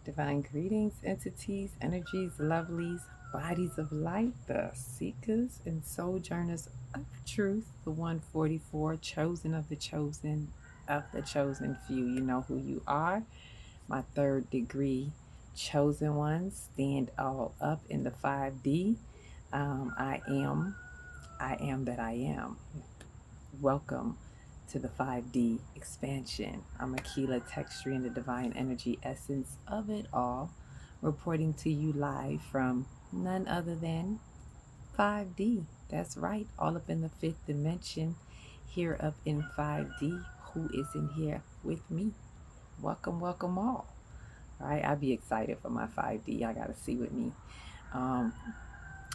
Divine greetings, entities, energies, lovelies, bodies of light, the seekers and sojourners of truth, the 144, chosen of the chosen few. You know who you are. My third degree chosen ones, stand all up in the 5D. I am that I am. Welcome to the 5D expansion. I'm akilahextri in the divine energy essence of it all, reporting to you live from none other than 5D. That's right, all up in the fifth dimension, here up in 5D. Who is in here with me? Welcome, welcome all. All right, I'll be excited for my 5D. I gotta see with me. Um,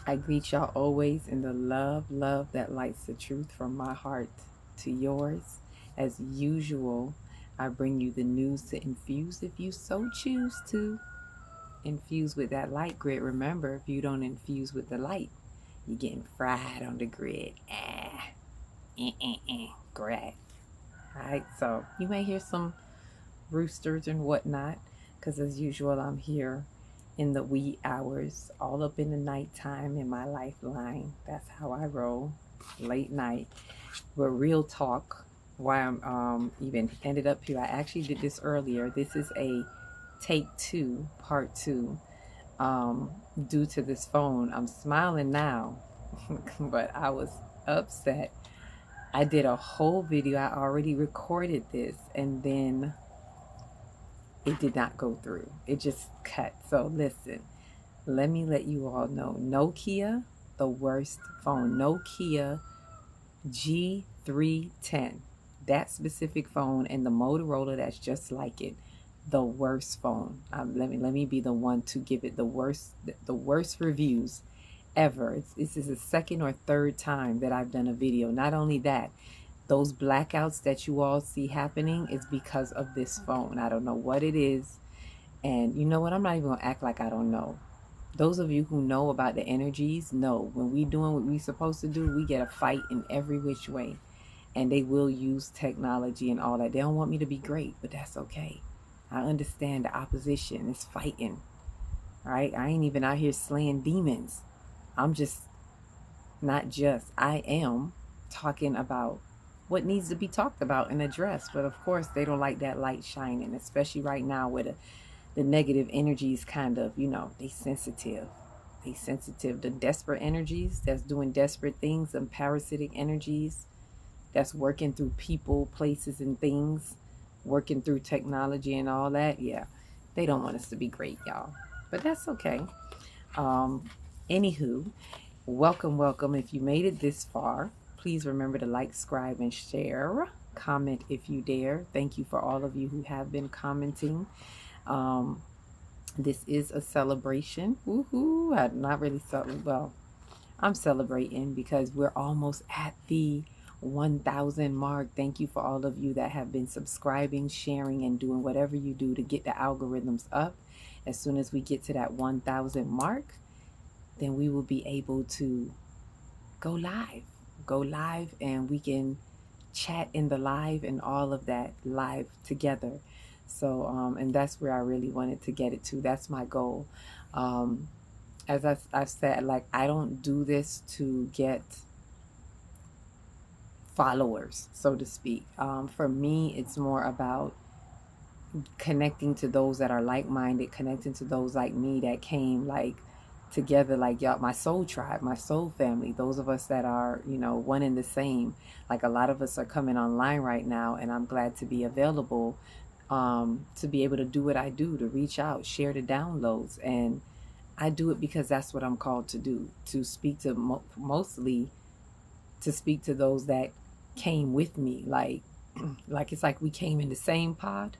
I greet y'all always in the love that lights the truth from my heart to yours. As usual, I bring you the news to infuse if you so choose to. Infuse with that light grid. Remember, if you don't infuse with the light, you're getting fried on the grid. Grid. Alright, so you may hear some roosters and whatnot, because as usual, I'm here in the wee hours, all up in the nighttime in my lifeline. That's how I roll, late night. But real talk, why I'm even ended up here. I actually did this earlier. This is a take two, part two. Due to this phone, I'm smiling now, but I was upset. I did a whole video. I already recorded this, and then it did not go through. It just cut. So listen, let me let you all know. Nokia, the worst phone. Nokia G310. That specific phone, and the Motorola that's just like it. The worst phone. Let me be the one to give it the worst reviews ever. This is the second or third time that I've done a video. Not only that, those blackouts that you all see happening is because of this phone. I don't know what it is. And you know what? I'm not even going to act like I don't know. Those of you who know about the energies know when we doing what we supposed to do, we get a fight in every which way. And they will use technology and all that. They don't want me to be great, but that's okay. I understand the opposition is fighting. Right? I ain't even out here slaying demons. I'm just I am talking about what needs to be talked about and addressed. But of course, they don't like that light shining, especially right now where the negative energies kind of, they sensitive. They sensitive. The desperate energies that's doing desperate things, and parasitic energies that's working through people, places, and things, working through technology and all that. Yeah, they don't want us to be great, y'all. But that's okay. Anywho, welcome. If you made it this far, please remember to like, subscribe, and share. Comment if you dare. Thank you for all of you who have been commenting. This is a celebration. Woohoo! I'm celebrating because we're almost at the 1,000 mark. Thank you for all of you that have been subscribing, sharing, and doing whatever you do to get the algorithms up. As soon as we get to that 1,000 mark, then we will be able to go live, and we can chat in the live and all of that live together. So and that's where I really wanted to get it to. That's my goal. As I've said, like, I don't do this to get followers, so to speak. For me, it's more about connecting to those that are like-minded, connecting to those like me that came like together, like y'all, my soul tribe, my soul family, those of us that are, one and the same. Like, a lot of us are coming online right now, and I'm glad to be available, to be able to do what I do, to reach out, share the downloads. And I do it because that's what I'm called to do, to speak to mostly to speak to those that came with me. Like it's like we came in the same pod.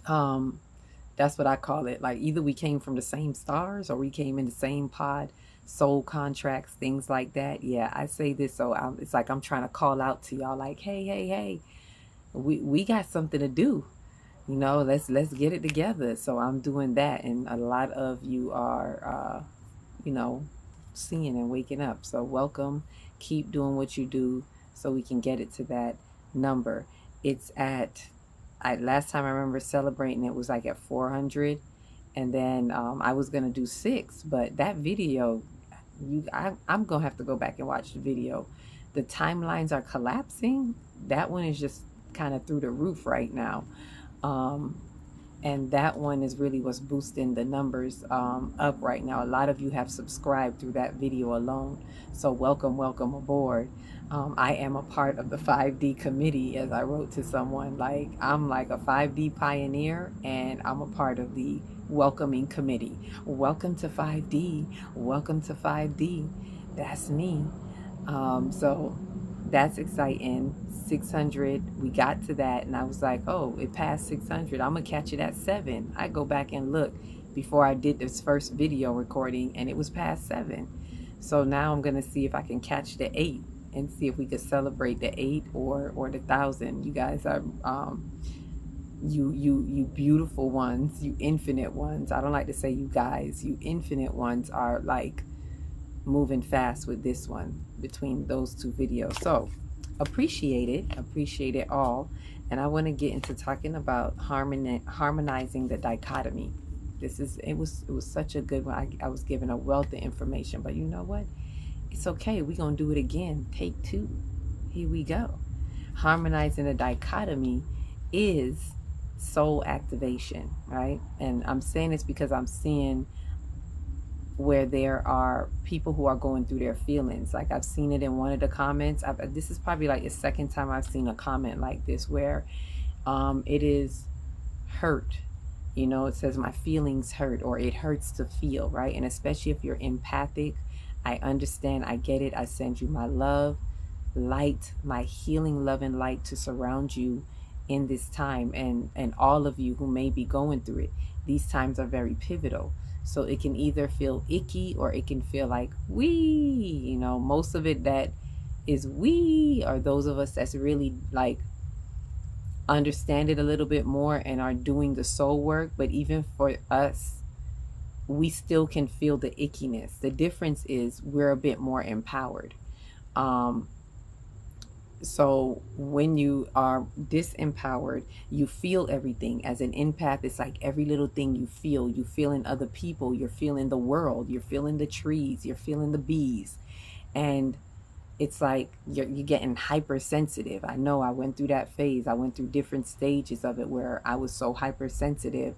That's what I call it. Like, either we came from the same stars or we came in the same pod, soul contracts, things like that. Yeah, I say this so it's like I'm trying to call out to y'all, like, hey, we got something to do. Let's get it together. So I'm doing that, and a lot of you are, seeing and waking up. So welcome. Keep doing what you do so we can get it to that number. It's at last time I remember celebrating, it was like at 400. And then I was gonna do 6, but that video, I'm gonna have to go back and watch the video. The timelines are collapsing. That one is just kind of through the roof right now. Um, and that one is really what's boosting the numbers up right now. A lot of you have subscribed through that video alone, so welcome aboard. I am a part of the 5D committee, as I wrote to someone. Like, I'm like a 5D pioneer, and I'm a part of the welcoming committee. Welcome to 5D. Welcome to 5D. That's me. So that's exciting. 600, we got to that, and I was like, oh, it passed 600. I'm gonna catch it at 7. I go back and look before I did this first video recording, and it was past 7. So now I'm gonna see if I can catch the 8 and see if we could celebrate the 8 or the 1,000. You guys are you beautiful ones, you infinite ones. I don't like to say you guys. You infinite ones are like moving fast with this one between those 2 videos. So appreciate it all. And I want to get into talking about harmonizing the dichotomy. It was such a good one. I was given a wealth of information, but you know what, it's okay, we're gonna do it again. Take 2. Here we go. Harmonizing the dichotomy is soul activation, right? And I'm saying this because I'm seeing where there are people who are going through their feelings. Like, I've seen it in one of the comments. This is probably like the second time I've seen a comment like this, where it is hurt. You know, it says my feelings hurt, or it hurts to feel, right? And especially if you're empathic, I understand, I get it. I send you my love, light, my healing love and light to surround you in this time, and all of you who may be going through it. These times are very pivotal. So it can either feel icky, or it can feel like we, you know, most of it that is we are those of us that's really like understand it a little bit more and are doing the soul work. But even for us, we still can feel the ickiness. The difference is we're a bit more empowered. So when you are disempowered, you feel everything. As an empath, it's like every little thing you feel in other people, you're feeling the world, you're feeling the trees, you're feeling the bees. And it's like you're getting hypersensitive. I know I went through that phase. I went through different stages of it where I was so hypersensitive.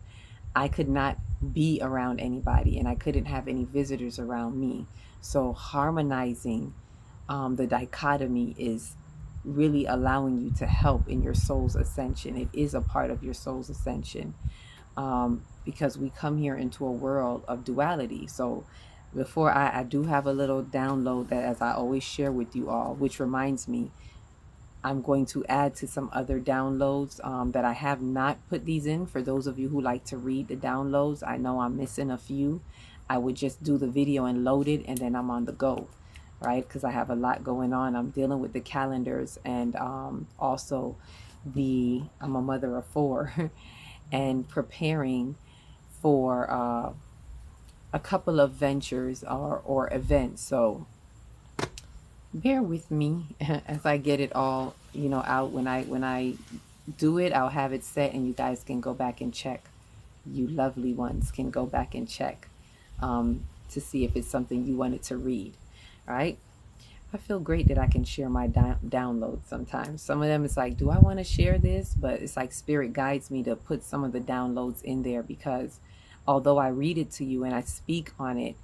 I could not be around anybody, and I couldn't have any visitors around me. So harmonizing the dichotomy is really allowing you to help in your soul's ascension. It is a part of your soul's ascension, because we come here into a world of duality. So before I do have a little download that, as I always share with you all, which reminds me, I'm going to add to some other downloads that I have not put these in. For those of you who like to read the downloads, I know I'm missing a few. I would just do the video and load it, and then I'm on the go, right? Because I have a lot going on. I'm dealing with the calendars, and also I'm a mother of 4 and preparing for a couple of ventures or events. So bear with me as I get it all, you know, out. When I do it, I'll have it set, and you guys can go back and check. You lovely ones can go back and check to see if it's something you wanted to read. All right. I feel great that I can share my downloads sometimes. Some of them, it's like, do I want to share this? But it's like Spirit guides me to put some of the downloads in there, because although I read it to you and I speak on it,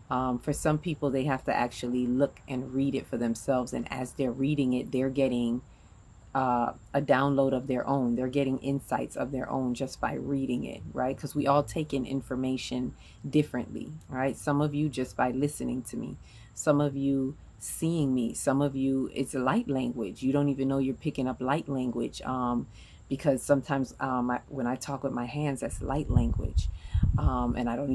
for some people, they have to actually look and read it for themselves. And as they're reading it, they're getting a download of their own. They're getting insights of their own just by reading it, right? Because we all take in information differently, right? Some of you just by listening to me. Some of you seeing me. Some of you, it's light language. You don't even know you're picking up light language, because sometimes when I talk with my hands, that's light language. And I don't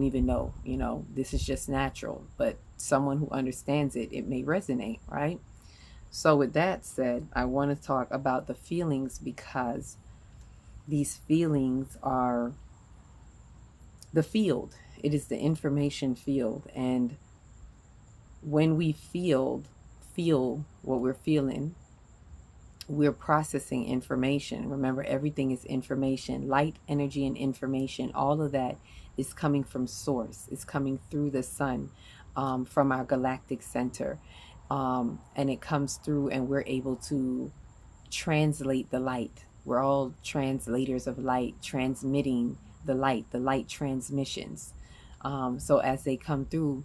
even know, you know, this is just natural. But someone who understands it, it may resonate, right? So with that said, I want to talk about the feelings, because these feelings are the field. It is the information field. And when we feel what we're feeling, we're processing information. Remember, everything is information, light, energy, and information. All of that is coming from source. It's coming through the sun, from our galactic center. And it comes through, and we're able to translate the light. We're all translators of light, transmitting the light transmissions. So as they come through,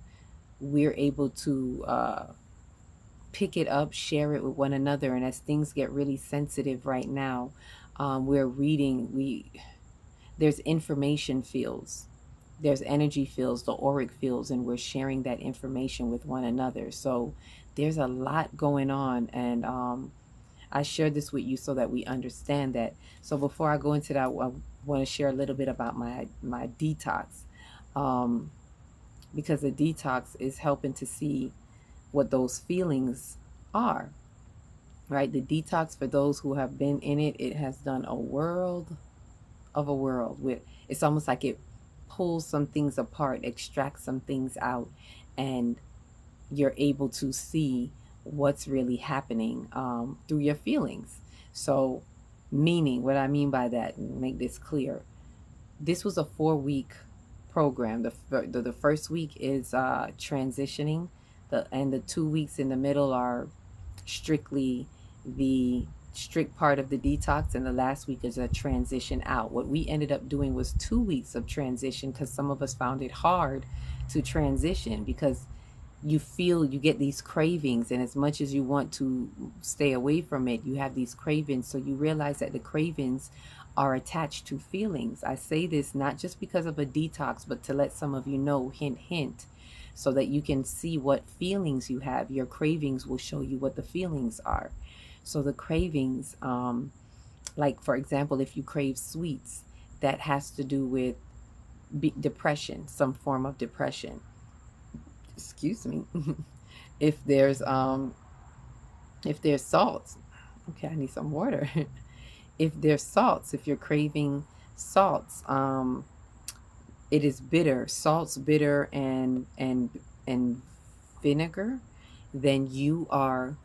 we're able to pick it up, share it with one another. And as things get really sensitive right now, we're reading, there's information fields, there's energy fields, the auric fields, and we're sharing that information with one another. So there's a lot going on, and I shared this with you so that we understand that. So before I go into that, I want to share a little bit about my detox, because the detox is helping to see what those feelings are, right? The detox, for those who have been in it, it has done a world of a world. With, it's almost like it pulls some things apart, extracts some things out, and you're able to see what's really happening through your feelings. So, meaning, what I mean by that, make this clear. This was a 4-week program. The first week is transitioning, and the 2 weeks in the middle are strictly the strict part of the detox, and the last week is a transition out. What we ended up doing was 2 weeks of transition, because some of us found it hard to transition, because you feel, you get these cravings, and as much as you want to stay away from it, you have these cravings. So you realize that the cravings are attached to feelings. I say this not just because of a detox, but to let some of you know, hint hint, so that you can see what feelings you have. Your cravings will show you what the feelings are. So the cravings, like for example, if you crave sweets, that has to do with depression, some form of depression. Excuse me. if there's salts, okay, I need some water. If there's salts, if you're craving salts, it is bitter, salts, bitter, and vinegar, then you are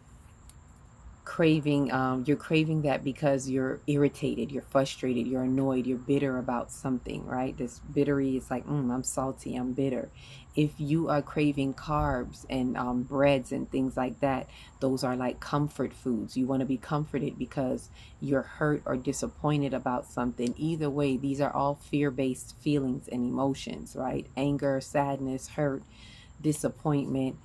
craving, you're craving that because you're irritated, you're frustrated, you're annoyed, you're bitter about something, right? This bittery is like, I'm salty, I'm bitter. If you are craving carbs and breads and things like that, those are like comfort foods. You want to be comforted because you're hurt or disappointed about something. Either way, these are all fear-based feelings and emotions, right? Anger, sadness, hurt, disappointment,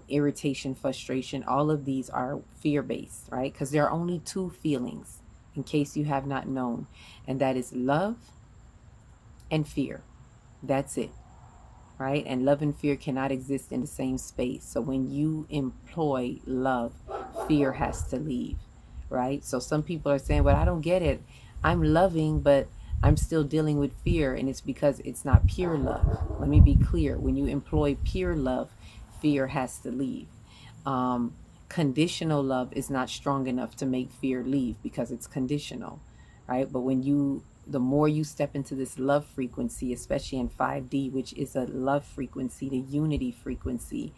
irritation, frustration, all of these are fear-based, right? Because there are only 2 feelings, in case you have not known, and that is love and fear. That's it, right? And love and fear cannot exist in the same space. So when you employ love, fear has to leave, right? So some people are saying, well, I don't get it. I'm loving, but I'm still dealing with fear, and it's because it's not pure love. Let me be clear. When you employ pure love, fear has to leave. Conditional love is not strong enough to make fear leave because it's conditional, right? But when you, the more you step into this love frequency, especially in 5D, which is a love frequency, the unity frequency,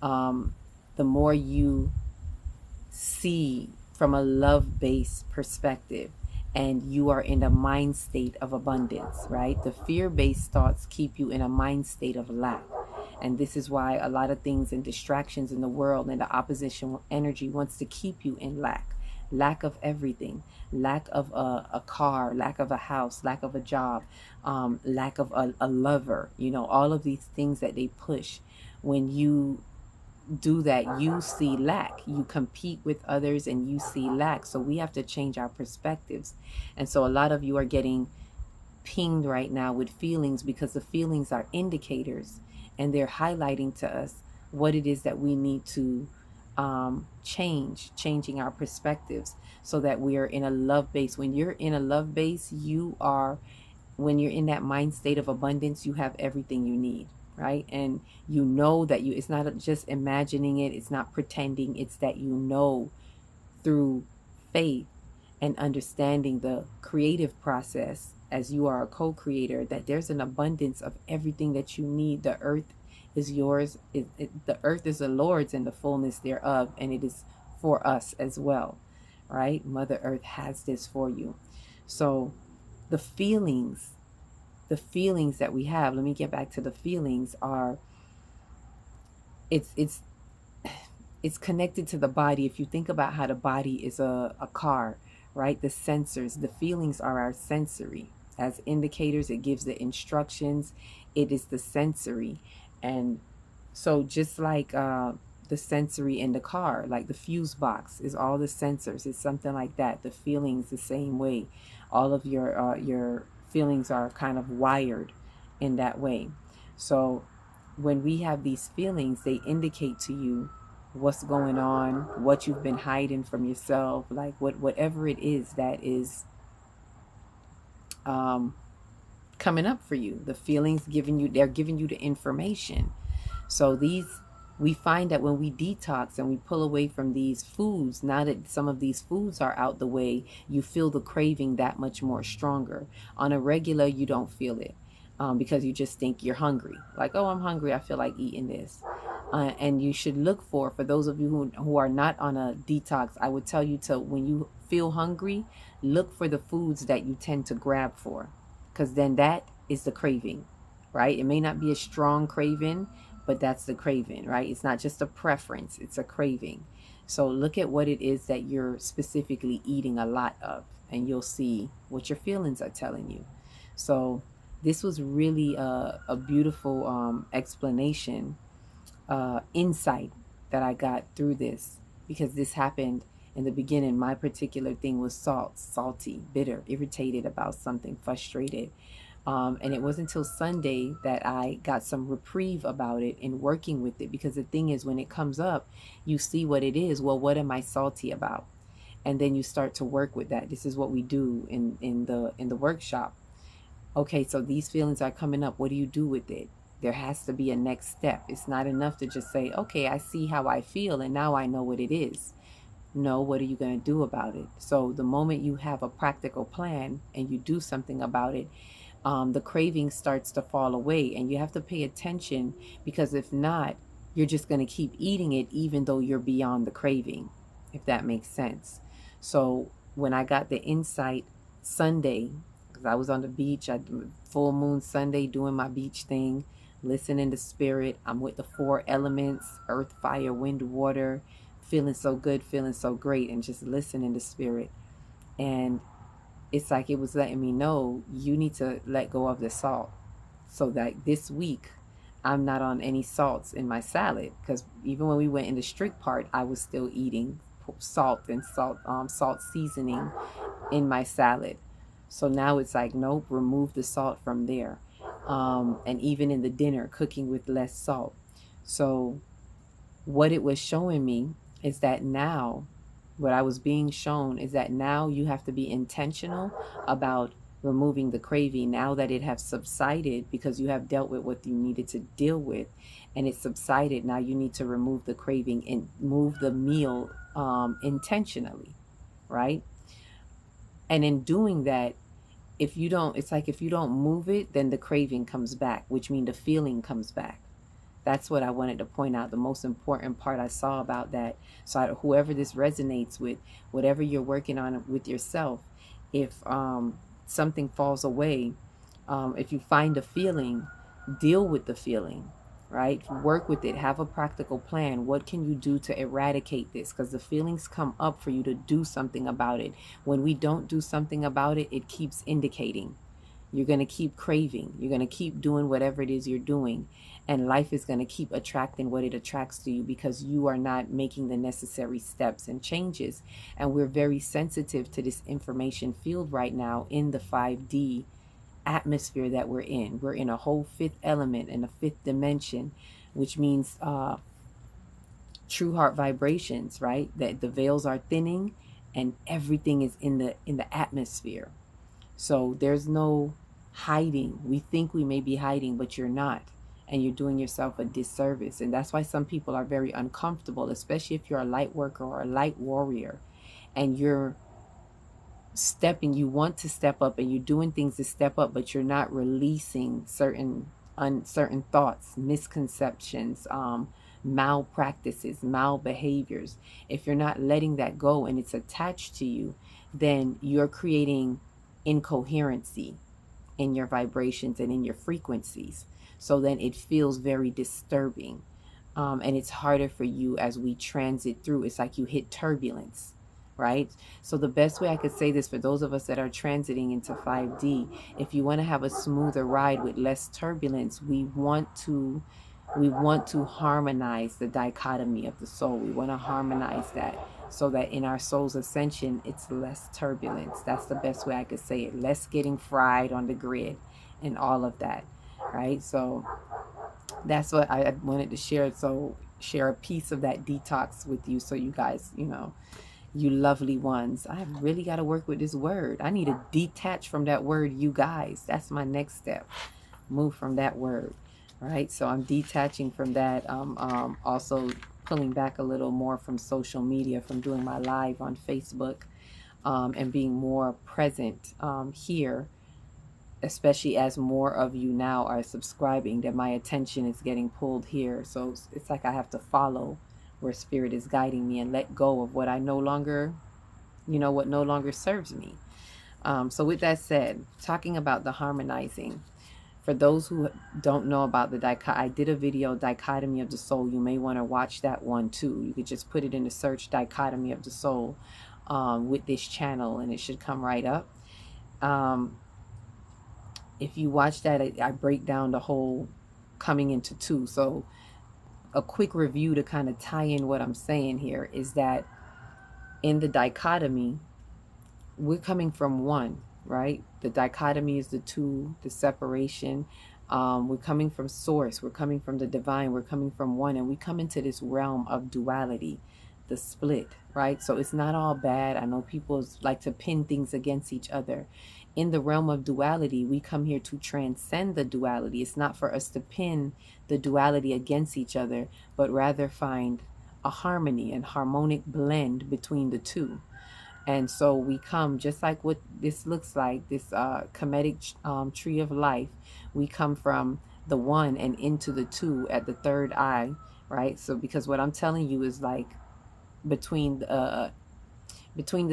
the more you see from a love-based perspective, and you are in a mind state of abundance, right? The fear-based thoughts keep you in a mind state of lack. And this is why a lot of things and distractions in the world and the opposition energy wants to keep you in lack. Lack of everything. Lack of a car, lack of a house, lack of a job, lack of a lover. You know, all of these things that they push. When you do that, you see lack. You compete with others and you see lack. So we have to change our perspectives. And so a lot of you are getting pinged right now with feelings, because the feelings are indicators, and they're highlighting to us what it is that we need to changing our perspectives, so that we are in a love base. When you're in a love base, when you're in that mind state of abundance, you have everything you need, right? And you know that it's not just imagining it, it's not pretending, it's that you know through faith and understanding the creative process, as you are a co-creator, that there's an abundance of everything that you need. The earth is yours. The earth is the Lord's and the fullness thereof, and it is for us as well, right? Mother Earth has this for you. So the feelings that we have, let me get back to the feelings, are it's it's connected to the body. If you think about how the body is a car, right? The sensors, the feelings are our sensory. As indicators, it gives the instructions. It is the sensory. And so just like the sensory in the car, like the fuse box is all the sensors. It's something like that. The feelings the same way. All of your feelings are kind of wired in that way. So when we have these feelings, they indicate to you what's going on, what you've been hiding from yourself, like whatever it is that is um, coming up for you. The feelings they're giving you the information. So we find that when we detox and we pull away from these foods, now that some of these foods are out the way, you feel the craving that much more stronger. On a regular, you don't feel it. Because you just think you're hungry. Like, oh, I'm hungry, I feel like eating this. And you should look for those of you who are not on a detox, I would tell you to, when you feel hungry, look for the foods that you tend to grab for. Because then that is the craving, right? It may not be a strong craving, but that's the craving, right? It's not just a preference, it's a craving. So look at what it is that you're specifically eating a lot of, and you'll see what your feelings are telling you. So this was really a beautiful explanation, insight that I got through this, because this happened in the beginning. My particular thing was salty, bitter, irritated about something, frustrated. And it wasn't until Sunday that I got some reprieve about it and working with it, because the thing is, when it comes up, you see what it is. Well, what am I salty about? And then you start to work with that. This is what we do in the workshop. Okay, so these feelings are coming up. What do you do with it? There has to be a next step. It's not enough to just say, okay, I see how I feel and now I know what it is. No, what are you going to do about it? So the moment you have a practical plan and you do something about it, the craving starts to fall away, and you have to pay attention, because if not, you're just going to keep eating it even though you're beyond the craving, if that makes sense. So when I got the insight Sunday, because I was on the beach, full moon Sunday, doing my beach thing, listening to spirit. I'm with the four elements: earth, fire, wind, water, feeling so good, feeling so great, and just listening to spirit. And it's like it was letting me know, you need to let go of the salt. So that this week I'm not on any salts in my salad, because even when we went in the strict part, I was still eating salt and salt seasoning in my salad. So now it's like, nope, remove the salt from there. And even in the dinner, cooking with less salt. So what it was showing me is that now, what I was being shown is that now you have to be intentional about removing the craving, now that it has subsided, because you have dealt with what you needed to deal with and it subsided. Now you need to remove the craving and move the meal intentionally, right? And in doing that, if you don't, it's like if you don't move it, then the craving comes back, which means the feeling comes back. That's what I wanted to point out, the most important part I saw about that. So whoever this resonates with, whatever you're working on with yourself, if something falls away, if you find a feeling, deal with the feeling, right? Work with it. Have a practical plan. What can you do to eradicate this? Because the feelings come up for you to do something about it. When we don't do something about it, it keeps indicating. You're going to keep craving. You're going to keep doing whatever it is you're doing. And life is going to keep attracting what it attracts to you, because you are not making the necessary steps and changes. And we're very sensitive to this information field right now in the 5D atmosphere that we're in. We're in a whole fifth element and a fifth dimension, which means true heart vibrations, right? That the veils are thinning and everything is in the atmosphere. So there's no hiding. We think we may be hiding, but you're not. And you're doing yourself a disservice. And that's why some people are very uncomfortable, especially if you're a light worker or a light warrior and you're you want to step up and you're doing things to step up, but you're not releasing certain uncertain thoughts, misconceptions, malpractices, malbehaviors, if you're not letting that go and it's attached to you, then you're creating incoherency in your vibrations and in your frequencies. So then it feels very disturbing. And it's harder for you as we transit through. It's like you hit turbulence, right? So the best way I could say this for those of us that are transiting into 5D, if you want to have a smoother ride with less turbulence, we want to harmonize the dichotomy of the soul. We want to harmonize that so that in our soul's ascension, it's less turbulence. That's the best way I could say it. Less getting fried on the grid and all of that, right? So that's what I wanted to share. So share a piece of that detox with you, so you guys, you lovely ones. I really got to work with this word. I need to detach from that word, you guys. That's my next step. Move from that word, right? So I'm detaching from that. Also pulling back a little more from social media, from doing my live on Facebook, and being more present here, especially as more of you now are subscribing, that my attention is getting pulled here. So it's like I have to follow where spirit is guiding me and let go of what I no longer, what no longer serves me. So with that said, talking about the harmonizing, for those who don't know about the I did a video, Dichotomy of the Soul. You may want to watch that one too. You could just put it in the search, Dichotomy of the Soul, with this channel, and it should come right up. If you watch that, I break down the whole coming into two. So a quick review to kind of tie in what I'm saying here is that in the dichotomy, we're coming from one, right? The dichotomy is the two, the separation. We're coming from source. We're coming from the divine. We're coming from one. And we come into this realm of duality, the split, right? So it's not all bad. I know people like to pin things against each other. In the realm of duality, we come here to transcend the duality. It's not for us to pin the duality against each other, but rather find a harmony and harmonic blend between the two. And so we come, just like what this looks like, this comedic tree of life. We come from the one and into the two at the third eye, right? So because what I'm telling you is like between the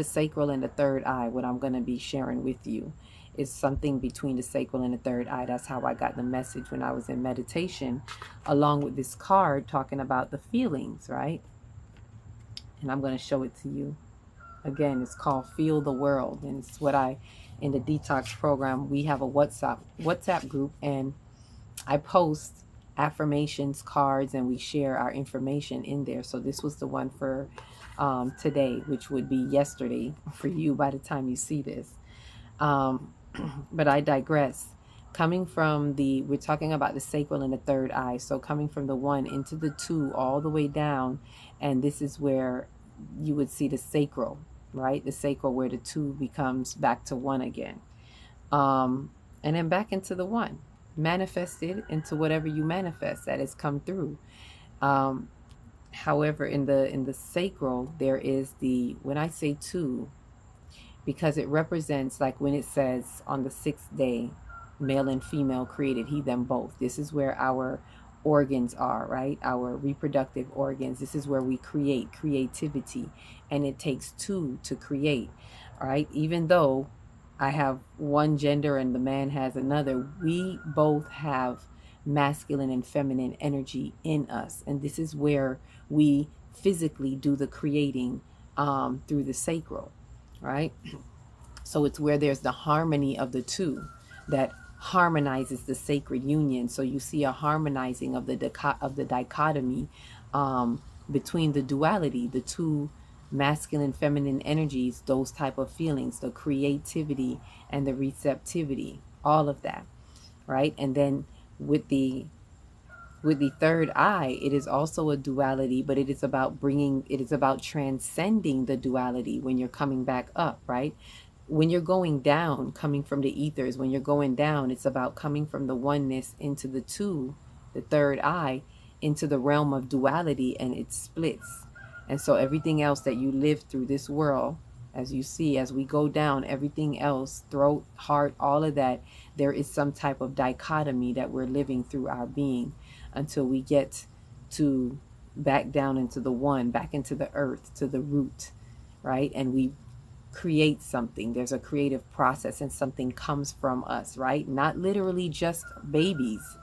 sacral and the third eye, what I'm going to be sharing with you is something between the sacral and the third eye. That's how I got the message when I was in meditation, along with this card talking about the feelings, right? And I'm going to show it to you. Again, it's called Feel the World, and it's what in the detox program, we have a WhatsApp group, and I post affirmations, cards, and we share our information in there. So this was the one for today, which would be yesterday for you by the time you see this. But I digress. Coming from we're talking about the sacral and the third eye. So coming from the one into the two all the way down, and this is where you would see the sacral, right? The sacral, where the two becomes back to one again. And then back into the one, manifested into whatever you manifest that has come through. However, in the sacral, there is when I say two, because it represents, like when it says on the sixth day, male and female created he them both. This is where our organs are, right? Our reproductive organs. This is where we create creativity, and it takes two to create, all right? Even though I have one gender and the man has another, we both have masculine and feminine energy in us, and this is where we physically do the creating through the sacral, right? So it's where there's the harmony of the two that harmonizes the sacred union. So you see a harmonizing of the dichotomy between the duality, the two masculine, feminine energies, those type of feelings, the creativity and the receptivity, all of that, right? And then with the third eye, it is also a duality, but it is about transcending the duality when you're coming back up, right? When you're going down, coming from the ethers, when you're going down, it's about coming from the oneness into the two, the third eye, into the realm of duality, and it splits. And so everything else that you live through this world, as you see, as we go down, everything else, throat, heart, all of that, there is some type of dichotomy that we're living through our being until we get to back down into the one, back into the earth, to the root, right? And we create something. There's a creative process and something comes from us, right? Not literally just babies,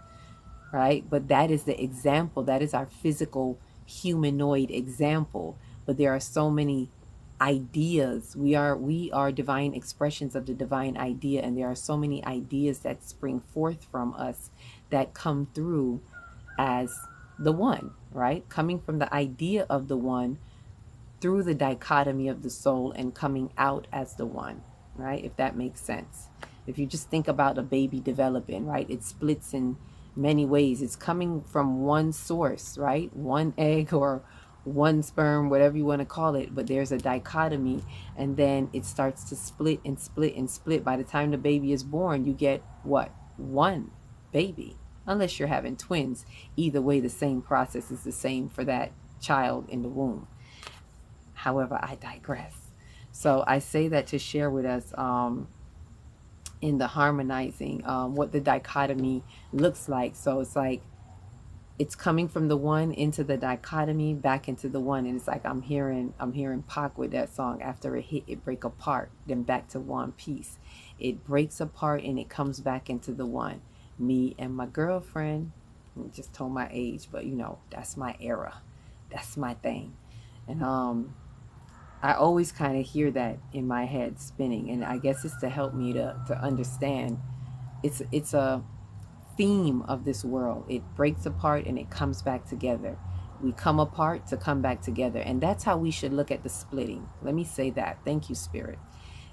right? But that is the example. That is our physical humanoid example. But there are so many ideas. We are divine expressions of the divine idea, and there are so many ideas that spring forth from us that come through as the one, right? Coming from the idea of the one through the dichotomy of the soul and coming out as the one, right? If that makes sense. If you just think about a baby developing, right? It splits in many ways. It's coming from one source, right? One egg or one sperm, whatever you want to call it, but there's a dichotomy, and then it starts to split and split and split. By the time the baby is born, you get what? One baby, unless you're having twins. Either way, the same process is the same for that child in the womb. However, I digress. So I say that to share with us in the harmonizing what the dichotomy looks like. So it's like it's coming from the one into the dichotomy, back into the one, and it's like I'm hearing Pac with that song. After it hit, it break apart, then back to one piece. It breaks apart and it comes back into the one. Me and my girlfriend, I just told my age, but you know that's my era, that's my thing, and I always kind of hear that in my head spinning, and I guess it's to help me to understand. It's a theme of this world. It breaks apart and it comes back together. We come apart to come back together, and that's how we should look at the splitting. Let me say that. Thank you, Spirit.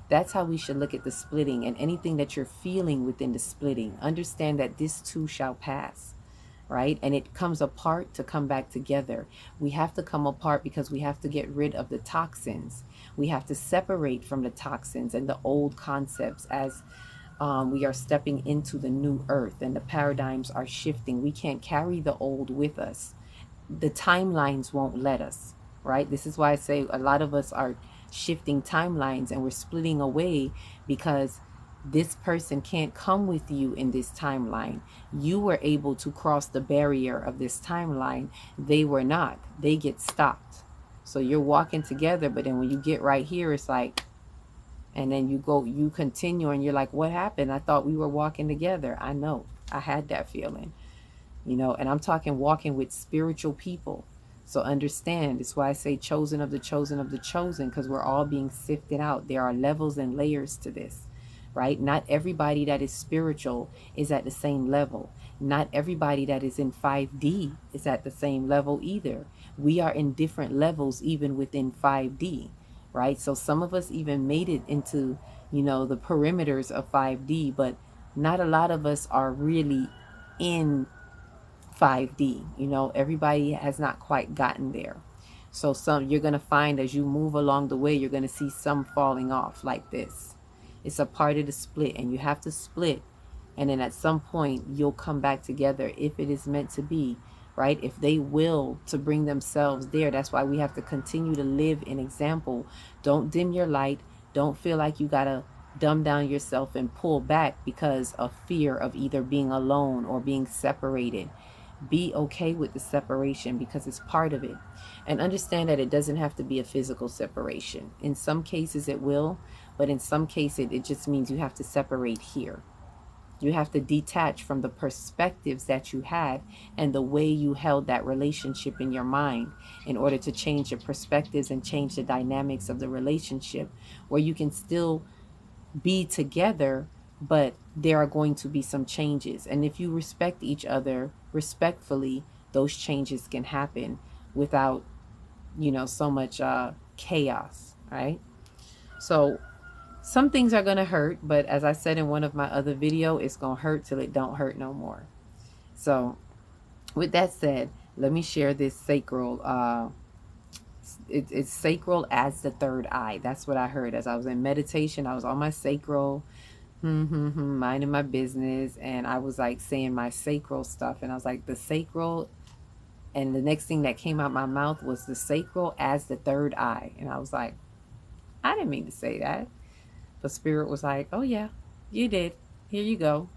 That's how we should look at the splitting, and anything that you're feeling within the splitting. Understand that this too shall pass, right? And it comes apart to come back together. We have to come apart because we have to get rid of the toxins. We have to separate from the toxins and the old concepts as we are stepping into the new earth and the paradigms are shifting. We can't carry the old with us. The timelines won't let us, right? This is why I say a lot of us are shifting timelines and we're splitting away because this person can't come with you in this timeline. You were able to cross the barrier of this timeline. They were not. They get stopped. So you're walking together, but then when you get right here, it's like, and then you continue and you're like, what happened? I thought we were walking together. I know. I had that feeling, and I'm talking walking with spiritual people. So understand, it's why I say chosen of the chosen of the chosen, because we're all being sifted out. There are levels and layers to this, right? Not everybody that is spiritual is at the same level. Not everybody that is in 5D is at the same level either. We are in different levels even within 5D, right? So some of us even made it into, the perimeters of 5D, but not a lot of us are really in 5D. Everybody has not quite gotten there. So some you're going to find as you move along the way, you're going to see some falling off like this. It's a part of the split, and you have to split. And then at some point, you'll come back together if it is meant to be, right? If they will to bring themselves there. That's why we have to continue to live in example. Don't dim your light. Don't feel like you got to dumb down yourself and pull back because of fear of either being alone or being separated. Be okay with the separation because it's part of it. And understand that it doesn't have to be a physical separation. In some cases it will, but in some cases it just means you have to separate here. You have to detach from the perspectives that you had and the way you held that relationship in your mind in order to change your perspectives and change the dynamics of the relationship, where you can still be together, but there are going to be some changes. And if you respect each other respectfully, those changes can happen without, so much chaos, right? So some things are going to hurt, but as I said in one of my other video, it's going to hurt till it don't hurt no more. So with that said, let me share this sacral. It's sacral as the third eye. That's what I heard as I was in meditation. I was on my sacral, minding my business, and I was like saying my sacral stuff, and I was like the sacral, and the next thing that came out my mouth was the sacral as the third eye, and I was like, I didn't mean to say that. But Spirit was like, oh yeah, you did. Here you go.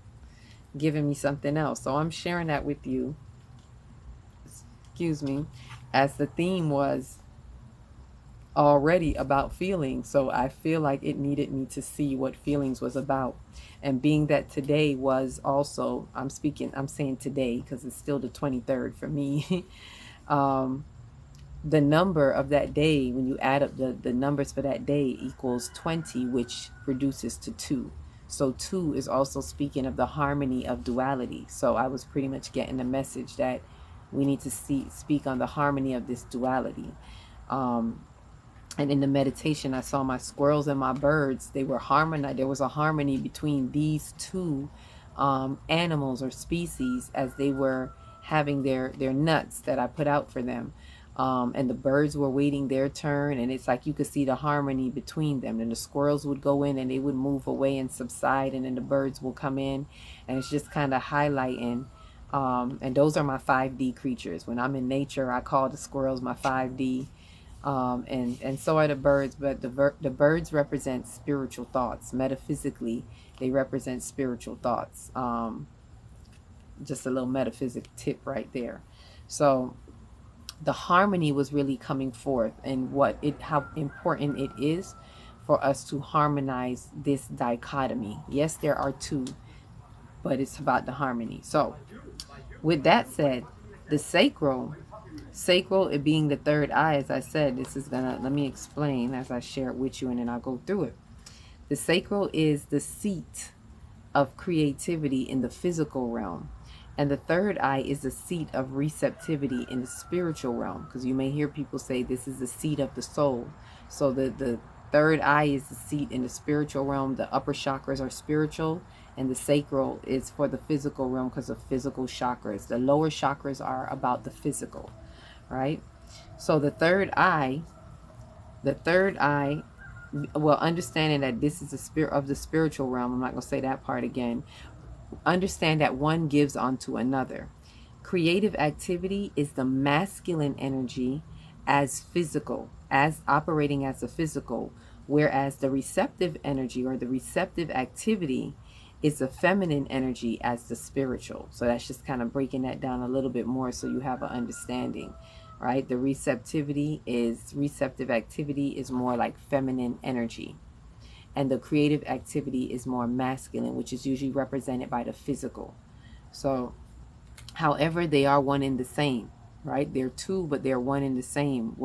Giving me something else. So I'm sharing that with you. Excuse me. as the theme was already about feelings. So I feel like it needed me to see what feelings was about. And being that today was also, I'm saying today because it's still the 23rd for me. um, the number of that day, when you add up the numbers for that day, equals 20, which reduces to 2. So 2 is also speaking of the harmony of duality. So I was pretty much getting the message that we need to speak on the harmony of this duality. Um, and in the meditation, I saw my squirrels and my birds. They were harmonized. There was a harmony between these two animals or species as they were having their nuts that I put out for them. And the birds were waiting their turn, and it's like you could see the harmony between them. And the squirrels would go in and they would move away and subside, and then the birds will come in, and it's just kind of highlighting. And those are my 5D creatures. When I'm in nature, I call the squirrels my 5D. And so are the birds, but the birds represent spiritual thoughts. Metaphysically, they represent spiritual thoughts. Just a little metaphysic tip right there. So the harmony was really coming forth, and how important it is for us to harmonize this dichotomy. Yes, there are two, but it's about the harmony. So with that said, the sacral, it being the third eye, as I said, let me explain as I share it with you, and then I'll go through it. The sacral is the seat of creativity in the physical realm, and the third eye is the seat of receptivity in the spiritual realm, because you may hear people say this is the seat of the soul. So the third eye is the seat in the spiritual realm. The upper chakras are spiritual, and the sacral is for the physical realm because of physical chakras. The lower chakras are about the physical, right? So the third eye, well, understanding that this is the spirit of the spiritual realm, I'm not going to say that part again. Understand that one gives onto another. Creative activity is the masculine energy as physical, as operating as a physical, whereas the receptive energy or the receptive activity is the feminine energy as the spiritual. So that's just kind of breaking that down a little bit more so you have an understanding, right? The receptive activity is more like feminine energy, and the creative activity is more masculine, which is usually represented by the physical. So however, they are one and the same, right? They're two, but they're one and the same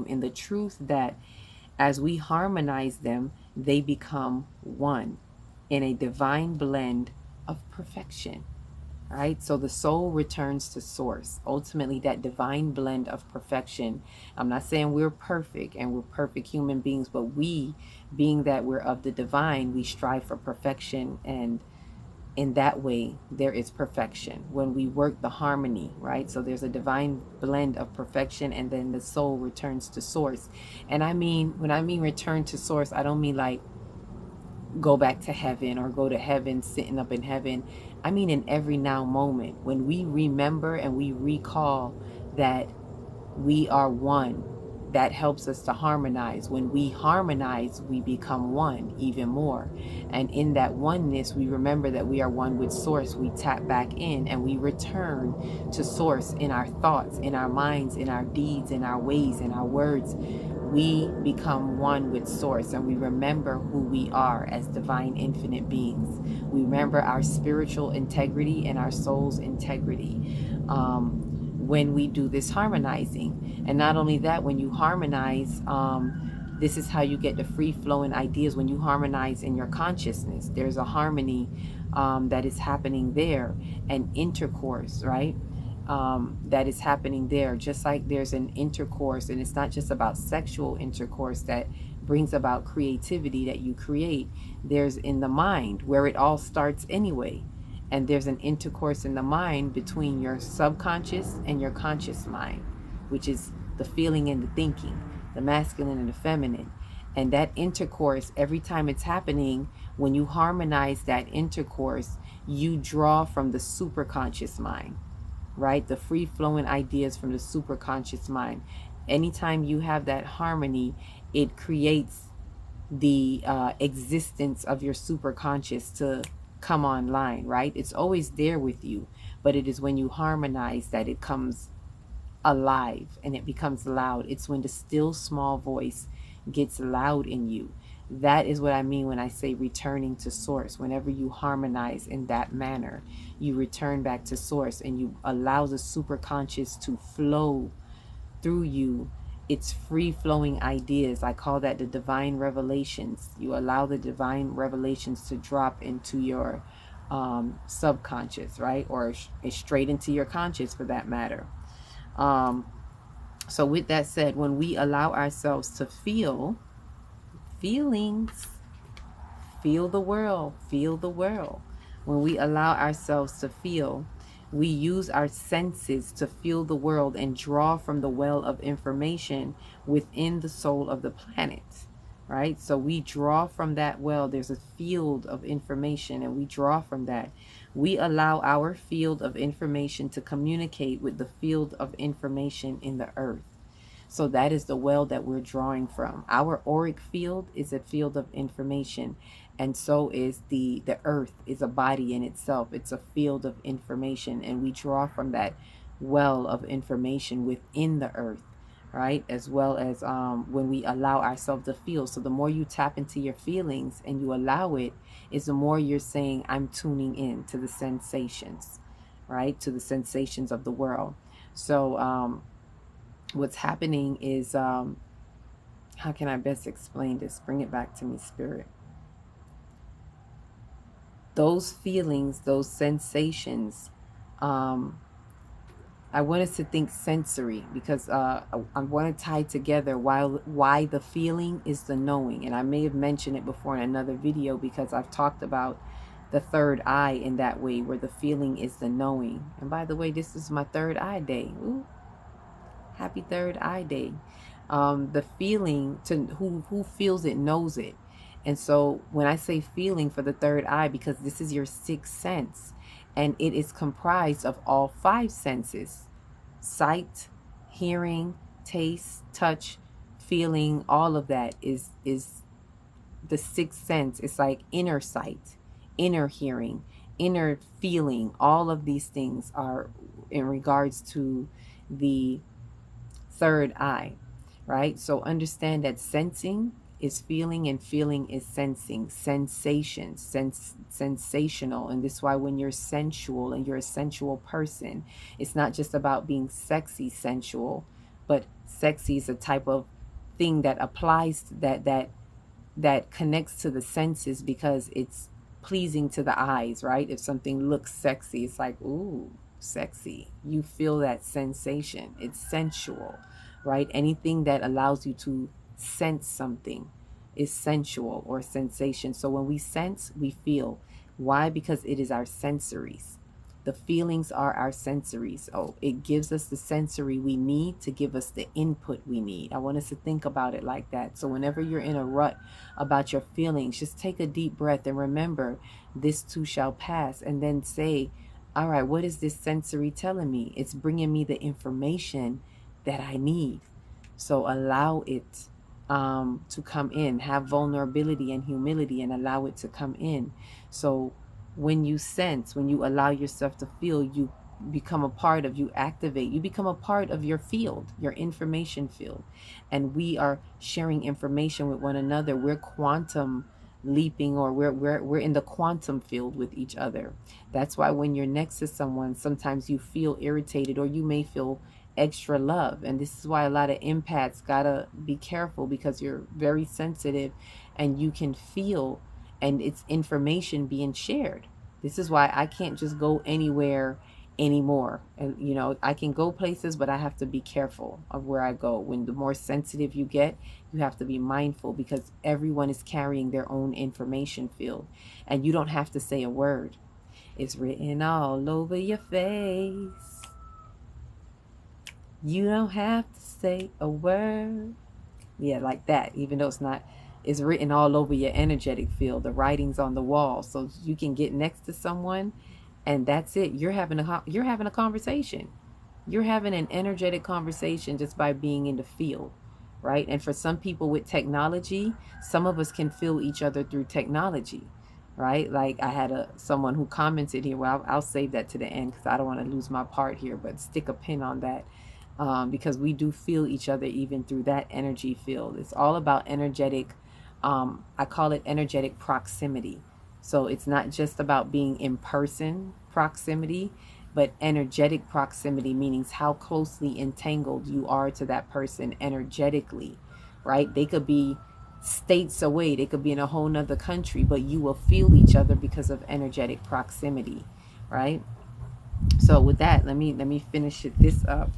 in the truth that as we harmonize them, they become one in a divine blend of perfection, right? So the soul returns to source. Ultimately, that divine blend of perfection. I'm not saying we're perfect and we're perfect human beings, but we, being that we're of the divine, we strive for perfection, and in that way there is perfection when we work the harmony, right? So there's a divine blend of perfection, and then the soul returns to source. And when I mean return to source, I don't mean like go back to heaven or go to heaven sitting up in heaven. I mean in every now moment when we remember and we recall that we are one. That helps us to harmonize. When we harmonize, we become one even more. And in that oneness, we remember that we are one with source. We tap back in and we return to source in our thoughts, in our minds, in our deeds, in our ways, in our words. We become one with source, and we remember who we are as divine infinite beings. We remember our spiritual integrity and our soul's integrity. When we do this harmonizing. And not only that, when you harmonize, this is how you get the free-flowing ideas. When you harmonize in your consciousness, there's a harmony that is happening there, and intercourse, right? That is happening there, just like there's an intercourse, and it's not just about sexual intercourse that brings about creativity that you create. There's in the mind where it all starts anyway. And there's an intercourse in the mind between your subconscious and your conscious mind, which is the feeling and the thinking, the masculine and the feminine. And that intercourse, every time it's happening, when you harmonize that intercourse, you draw from the superconscious mind, right? The free-flowing ideas from the superconscious mind. Anytime you have that harmony, it creates the existence of your superconscious to come online, right? It's always there with you, but it is when you harmonize that it comes alive and it becomes loud. It's when the still small voice gets loud in you. That is what I mean when I say returning to source. Whenever you harmonize in that manner, you return back to source and you allow the superconscious to flow through you. It's free flowing ideas. I call that the divine revelations. You allow the divine revelations to drop into your subconscious, right? Or straight into your conscious for that matter. So with that said, when we allow ourselves to feel feelings, feel the world, feel the world. When we allow ourselves to feel, we use our senses to feel the world and draw from the well of information within the soul of the planet, right? So we draw from that well. There's a field of information and we draw from that. We allow our field of information to communicate with the field of information in the earth. So that is the well that we're drawing from. Our auric field is a field of information, and so is the earth is a body in itself. It's a field of information, and we draw from that well of information within the earth, right? As well as when we allow ourselves to feel. So the more you tap into your feelings and you allow it, is the more you're saying, I'm tuning in to the sensations, right? To the sensations of the world. So what's happening is, how can I best explain this? Bring it back to me, Spirit. Those feelings, those sensations, I want us to think sensory, because I want to tie together why the feeling is the knowing. And I may have mentioned it before in another video, because I've talked about the third eye in that way, where the feeling is the knowing. And by the way, this is my third eye day. Ooh. Happy third eye day. The feeling, to who feels it knows it. And so when I say feeling for the third eye, because this is your sixth sense, and it is comprised of all five senses: sight, hearing, taste, touch, feeling. All of that is the sixth sense. It's like inner sight, inner hearing, inner feeling. All of these things are in regards to the third eye, right? So understand that sensing is feeling and feeling is sensing. Sensation, sensational. And this is why when you're sensual and you're a sensual person, it's not just about being sexy sensual, but sexy is a type of thing that applies to that connects to the senses, because it's pleasing to the eyes, right? If something looks sexy, it's like, ooh, sexy. You feel that sensation. It's sensual, right? Anything that allows you to sense something is sensual or sensation. So when we sense, we feel. Why? Because it is our sensories. The feelings are our sensories. Oh, it gives us the sensory we need to give us the input we need. I want us to think about it like that. So whenever you're in a rut about your feelings, just take a deep breath and remember, this too shall pass. And then say, all right, what is this sensory telling me? It's bringing me the information that I need. So allow it to come in. Have vulnerability and humility and allow it to come in. So when you sense, when you allow yourself to feel, you become a part of, you activate, you become a part of your field, your information field. And we are sharing information with one another. We're quantum leaping, or we're in the quantum field with each other. That's why when you're next to someone, sometimes you feel irritated, or you may feel extra love. And this is why a lot of empaths gotta be careful, because you're very sensitive and you can feel, and it's information being shared. This is why I can't just go anywhere anymore. And you know, I can go places, but I have to be careful of where I go. When the more sensitive you get, you have to be mindful, because everyone is carrying their own information field, and you don't have to say a word. It's written all over your face. You don't have to say a word. Yeah, like that. Even though it's not, it's written all over your energetic field. The writing's on the wall, so you can get next to someone, and that's it. You're having a conversation. You're having an energetic conversation just by being in the field, right? And for some people with technology, some of us can feel each other through technology, right? Like I had someone who commented here. Well, I'll save that to the end because I don't want to lose my part here, but stick a pin on that. because we do feel each other even through that energy field. It's all about energetic, I call it energetic proximity. So it's not just about being in person proximity, but energetic proximity, meaning how closely entangled you are to that person energetically, right? They could be states away, they could be in a whole nother country, but you will feel each other because of energetic proximity, right? So with that, let me finish this up.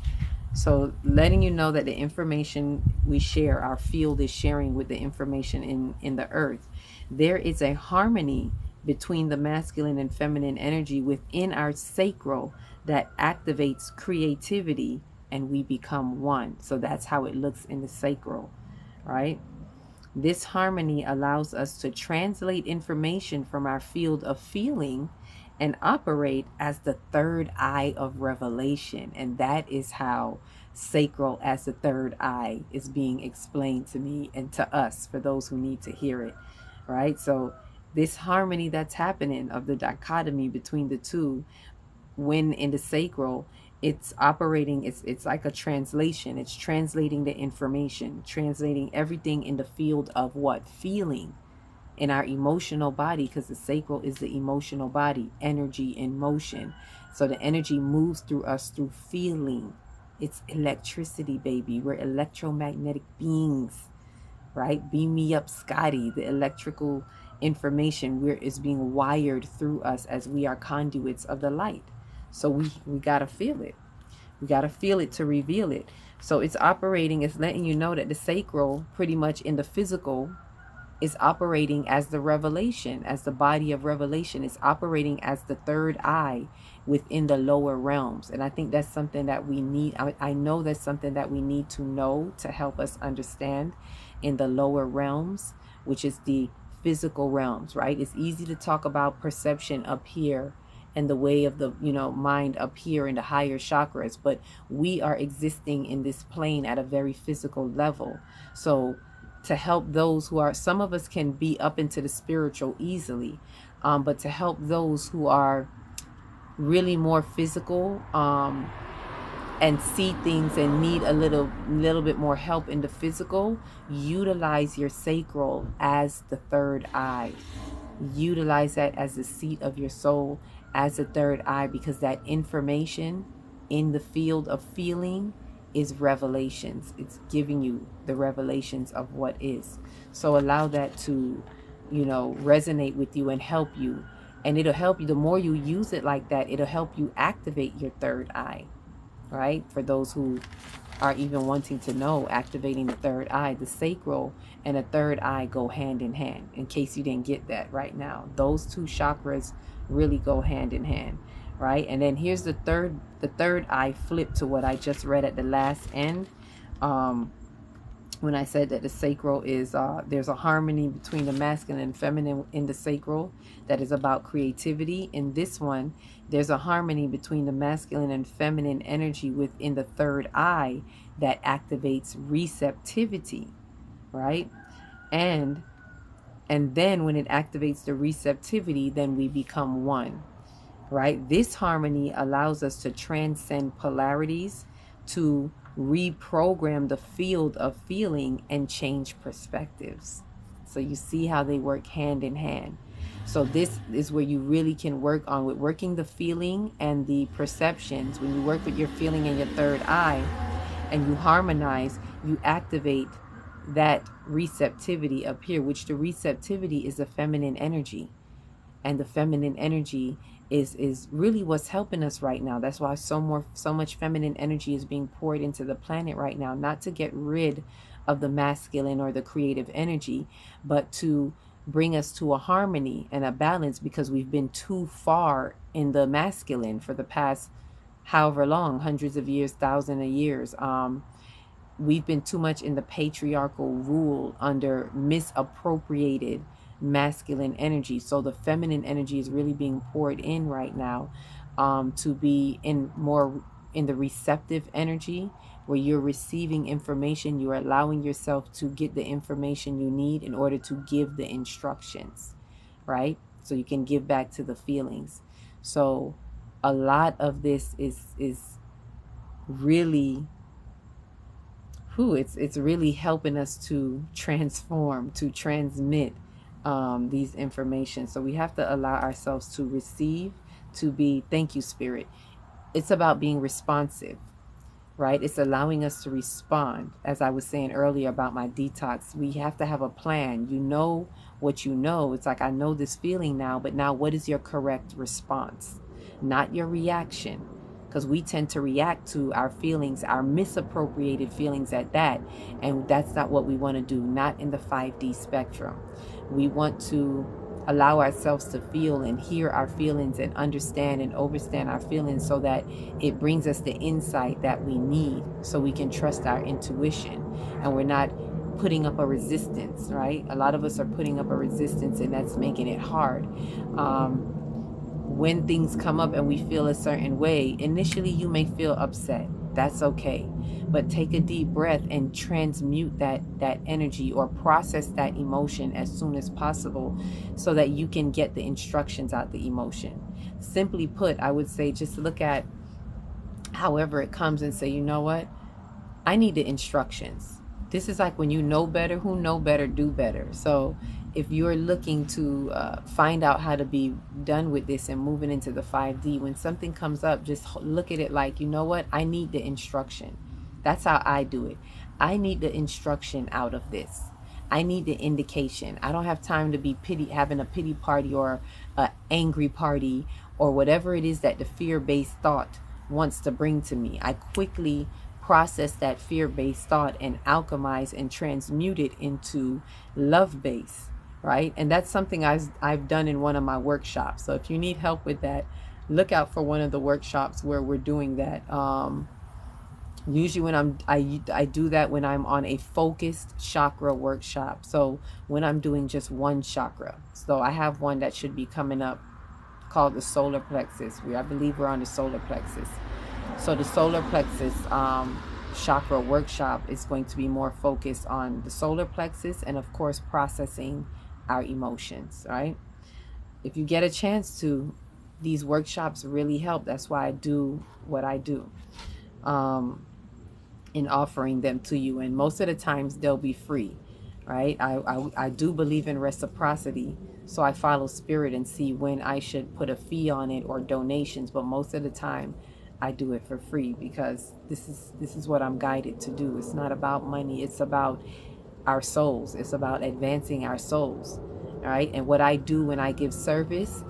So letting you know that the information we share, our field is sharing with the information in the earth. There is a harmony between the masculine and feminine energy within our sacral that activates creativity, and we become one. So that's how it looks in the sacral, right? This harmony allows us to translate information from our field of feeling and operate as the third eye of revelation. And that is how sacral as the third eye is being explained to me and to us, for those who need to hear it, right? So this harmony that's happening of the dichotomy between the two, when in the sacral, it's operating, it's like a translation. It's translating the information, translating everything in the field of what? Feeling, in our emotional body, because the sacral is the emotional body, energy in motion. So the energy moves through us through feeling. It's electricity, baby. We're electromagnetic beings, right? Beam me up, Scotty. The electrical information is being wired through us as we are conduits of the light. So we got to feel it. We got to feel it to reveal it. So it's operating, it's letting you know that the sacral, pretty much in the physical, is operating as the revelation, as the body of revelation. It's operating as the third eye within the lower realms. And I think that's something that we need. I know that's something that we need to know to help us understand in the lower realms, which is the physical realms, right? It's easy to talk about perception up here and the way of the mind up here in the higher chakras, but we are existing in this plane at a very physical level. So to help those who are, some of us can be up into the spiritual easily, but to help those who are really more physical, and see things and need a little bit more help in the physical, utilize your sacral as the third eye. Utilize that as the seat of your soul, as the third eye, because that information in the field of feeling is revelations. It's giving you the revelations of what is. So allow that to, resonate with you and help you. And it'll help you. The more you use it like that, it'll help you activate your third eye, right? For those who are even wanting to know, activating the third eye, the sacral and the third eye go hand in hand. In case you didn't get that right now, those two chakras really go hand in hand, right? And then here's the third eye flip to what I just read at the last end. When I said that the sacral is, there's a harmony between the masculine and feminine in the sacral that is about creativity. In this one, there's a harmony between the masculine and feminine energy within the third eye that activates receptivity, right? And then when it activates the receptivity, then we become one, right? This harmony allows us to transcend polarities, to reprogram the field of feeling and change perspectives. So you see how they work hand in hand. So this is where you really can work on with working the feeling and the perceptions. When you work with your feeling and your third eye and you harmonize, you activate that receptivity up here, which the receptivity is the feminine energy. And the feminine energy is really what's helping us right now. That's why so much feminine energy is being poured into the planet right now, not to get rid of the masculine or the creative energy, but to bring us to a harmony and a balance, because we've been too far in the masculine for the past however long, hundreds of years, thousands of years. We've been too much in the patriarchal rule under misappropriated masculine energy. So the feminine energy is really being poured in right now, to be in more in the receptive energy, where you're receiving information, you're allowing yourself to get the information you need in order to give the instructions, right? So you can give back to the feelings. So a lot of this is really it's really helping us to transform, to transmit these information. So we have to allow ourselves to receive, to be, thank you, Spirit. It's about being responsive, right? It's allowing us to respond. As I was saying earlier about my detox, we have to have a plan. You know what you know. It's like, I know this feeling now, but now what is your correct response? Not your reaction. Because we tend to react to our feelings, our misappropriated feelings at that. And that's not what we want to do, not in the 5D spectrum. We want to allow ourselves to feel and hear our feelings and understand and overstand our feelings, so that it brings us the insight that we need, so we can trust our intuition and we're not putting up a resistance, right? A lot of us are putting up a resistance, and that's making it hard. When things come up and we feel a certain way, initially you may feel upset. That's okay. But take a deep breath and transmute that energy, or process that emotion as soon as possible, so that you can get the instructions out the emotion. Simply put, I would say just look at however it comes and say, you know what? I need the instructions. This is like when you know better, who know better, do better. So if you're looking to find out how to be done with this and moving into the 5D, when something comes up, just look at it like, you know what? I need the instruction. That's how I do it. I need the instruction out of this. I need the indication. I don't have time to be having a pity party or an angry party or whatever it is that the fear-based thought wants to bring to me. I quickly process that fear-based thought and alchemize and transmute it into love-based, right? And that's something I've done in one of my workshops. So if you need help with that, look out for one of the workshops where we're doing that. Usually when I do that when I'm on a focused chakra workshop. So when I'm doing just one chakra. So I have one that should be coming up called the solar plexus. I believe we're on the solar plexus. So the solar plexus chakra workshop is going to be more focused on the solar plexus and, of course, processing our emotions, right? If you get a chance to, these workshops really help. That's why I do what I do in offering them to you. And most of the times they'll be free, right? I do believe in reciprocity. So I follow spirit and see when I should put a fee on it or donations. But most of the time I do it for free, because this is what I'm guided to do. It's not about money. It's about our souls. It's about advancing our souls, right? And what I do when I give service,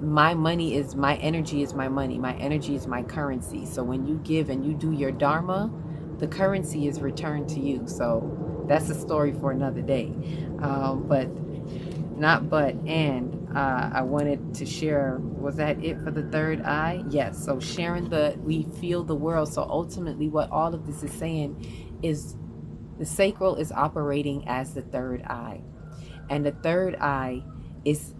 my money is my energy, is my money. My energy is my currency. So when you give and you do your dharma, the currency is returned to you. So that's a story for another day. I wanted to share, was that it for the third eye? Yes. So sharing we feel the world. So ultimately what all of this is saying is the sacral is operating as the third eye. And the third eye is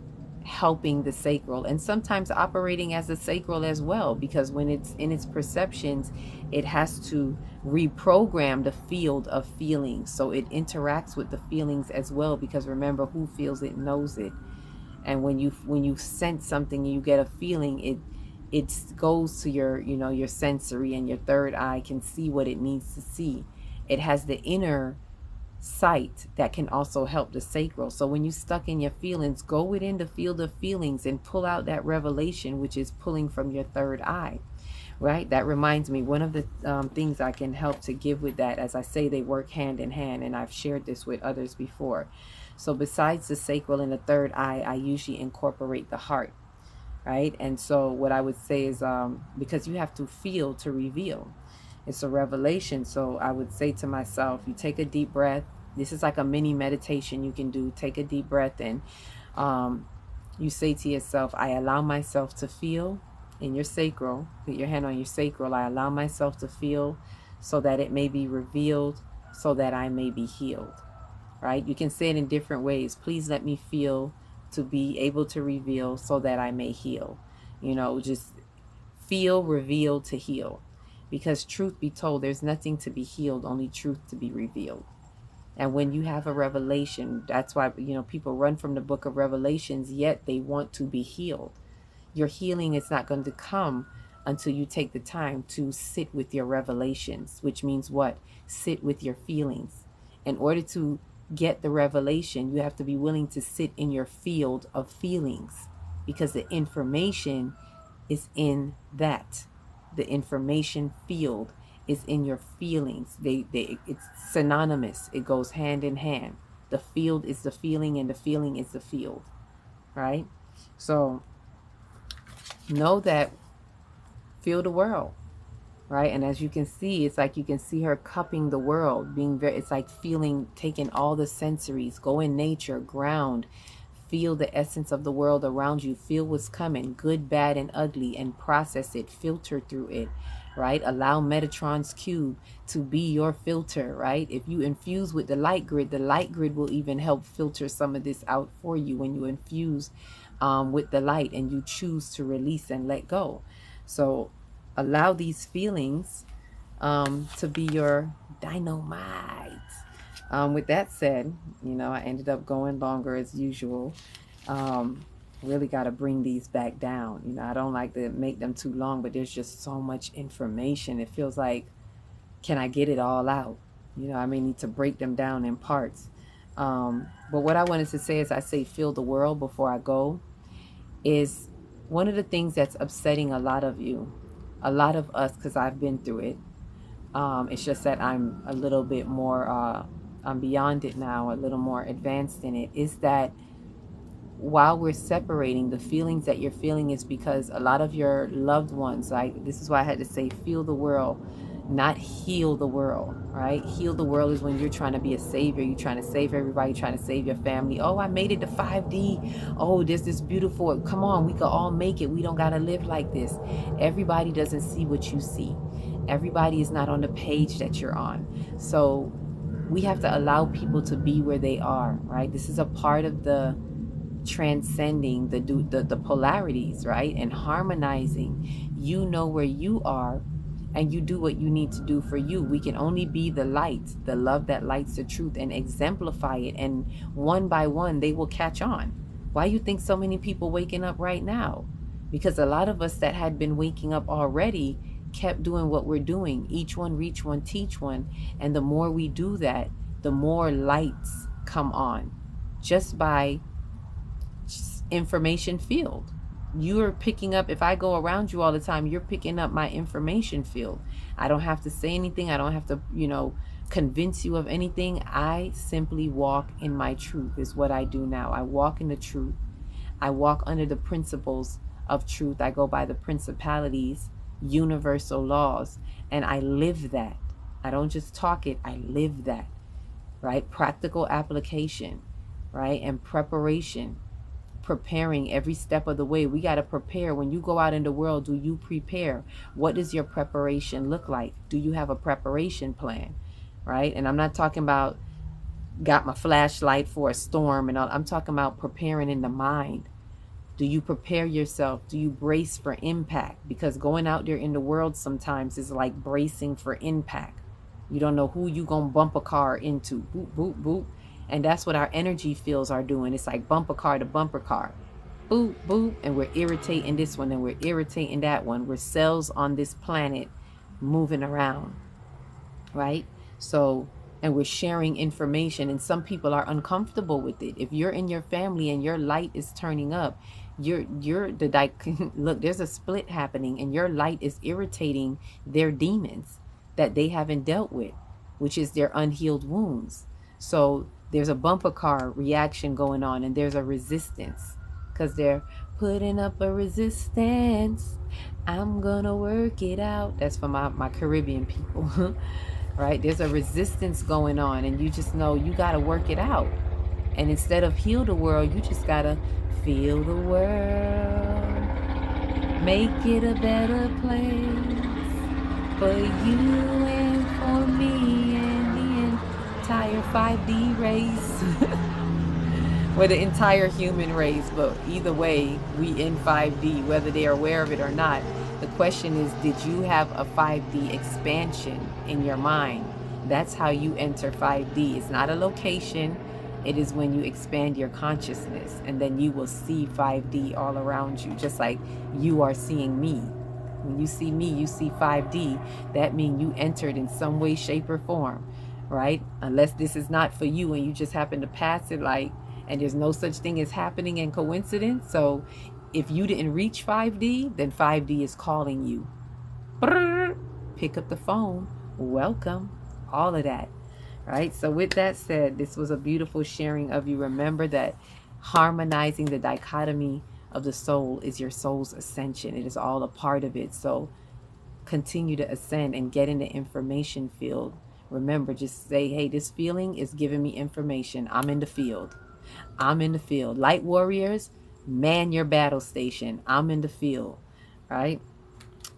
helping the sacral, and sometimes operating as the sacral as well, because when it's in its perceptions, it has to reprogram the field of feelings, so it interacts with the feelings as well, because remember, who feels it knows it. And when you sense something and you get a feeling, it goes to your sensory, and your third eye can see what it needs to see. It has the inner sight that can also help the sacral. So when you're stuck in your feelings, go within the field of feelings and pull out that revelation, which is pulling from your third eye, right? That reminds me, one of the things I can help to give with that, as I say, they work hand in hand, and I've shared this with others before. So besides the sacral and the third eye, I usually incorporate the heart, right? And so what I would say is, because you have to feel to reveal. It's a revelation. So I would say to myself, you take a deep breath. This is like a mini meditation you can do. Take a deep breath, and you say to yourself, I allow myself to feel in your sacral. Put your hand on your sacral. I allow myself to feel so that it may be revealed, so that I may be healed, right? You can say it in different ways. Please let me feel to be able to reveal so that I may heal. Just feel, reveal to heal. Because truth be told, there's nothing to be healed, only truth to be revealed. And when you have a revelation, that's why, people run from the book of Revelations, yet they want to be healed. Your healing is not going to come until you take the time to sit with your revelations, which means what? Sit with your feelings. In order to get the revelation, you have to be willing to sit in your field of feelings, because the information is in that. The information field is in your feelings. It's synonymous. It goes hand in hand. The field is the feeling, and the feeling is the field, right? So know that, feel the world, right? And as you can see, it's like you can see her cupping the world, being very, it's like feeling, taking all the sensories, go in nature, ground, feel the essence of the world around you, feel what's coming, good, bad, and ugly, and process it, filter through it, right? Allow Metatron's cube to be your filter, right? If you infuse with the light grid will even help filter some of this out for you when you infuse with the light and you choose to release and let go. So allow these feelings to be your dynamite. With that said, I ended up going longer as usual. Really got to bring these back down. I don't like to make them too long, but there's just so much information. It feels like, can I get it all out? I may need to break them down in parts. But what I wanted to say is, I say feel the world before I go, is one of the things that's upsetting a lot of you, a lot of us, because I've been through it. It's just that I'm a little bit more, I'm beyond it now, a little more advanced in it, is that while we're separating, the feelings that you're feeling is because a lot of your loved ones, like, this is why I had to say feel the world, not heal the world, right? Heal the world is when you're trying to be a savior. You're trying to save everybody, trying to save your family. Oh, I made it to 5D. Oh, there's this beautiful, come on, we could all make it. We don't got to live like this. Everybody doesn't see what you see. Everybody is not on the page that you're on. So we have to allow people to be where they are, right? This is a part of the transcending the polarities, right? And harmonizing. You know where you are, and you do what you need to do for you. We can only be the light, the love that lights the truth, and exemplify it. And one by one, they will catch on. Why you think so many people waking up right now? Because a lot of us that had been waking up already kept doing what we're doing. Each one, reach one, teach one. And the more we do that, the more lights come on. Just by information field. You're picking up, if I go around you all the time, you're picking up my information field. I don't have to say anything. I don't have to, convince you of anything. I simply walk in my truth is what I do now. I walk in the truth. I walk under the principles of truth. I go by the principalities, universal laws, and I live that. I don't just talk it, I live that, right? Practical application, right? And preparation. Preparing every step of the way. We got to prepare. When you go out in the world, do you prepare? What does your preparation look like? Do you have a preparation plan, right? And I'm not talking about got my flashlight for a storm and all. I'm talking about preparing in the mind. Do you prepare yourself? Do you brace for impact? Because going out there in the world sometimes is like bracing for impact. You don't know who you gonna bump a car into. Boop, boop, boop. And that's what our energy fields are doing. It's like bumper car to bumper car. Boop, boop. And we're irritating this one and we're irritating that one. We're cells on this planet moving around, right? So, and we're sharing information, and some people are uncomfortable with it. If you're in your family and your light is turning up, look, there's a split happening, and your light is irritating their demons that they haven't dealt with, which is their unhealed wounds. So there's a bumper car reaction going on, and there's a resistance because they're putting up a resistance. I'm gonna work it out. That's for my Caribbean people. Right? There's a resistance going on, and you just know you got to work it out. And instead of heal the world, you just got to feel the world. Make it a better place for you and for me and the entire 5D race. Or the entire human race. But either way, we in 5D, whether they are aware of it or not. The question is, did you have a 5D expansion in your mind? That's how you enter 5D. It's not a location. It is when you expand your consciousness, and then you will see 5D all around you, just like you are seeing me. When you see me, you see 5D. That means you entered in some way, shape, or form, right? Unless this is not for you and you just happen to pass it, like, and there's no such thing as happening in coincidence. So if you didn't reach 5D, then 5D is calling you. Brrr, pick up the phone. Welcome. All of that. Right? So with that said, this was a beautiful sharing of you. Remember that harmonizing the dichotomy of the soul is your soul's ascension. It is all a part of it. So continue to ascend and get in the information field. Remember, just say, hey, this feeling is giving me information. I'm in the field. I'm in the field. Light warriors, man your battle station. I'm in the field. Right?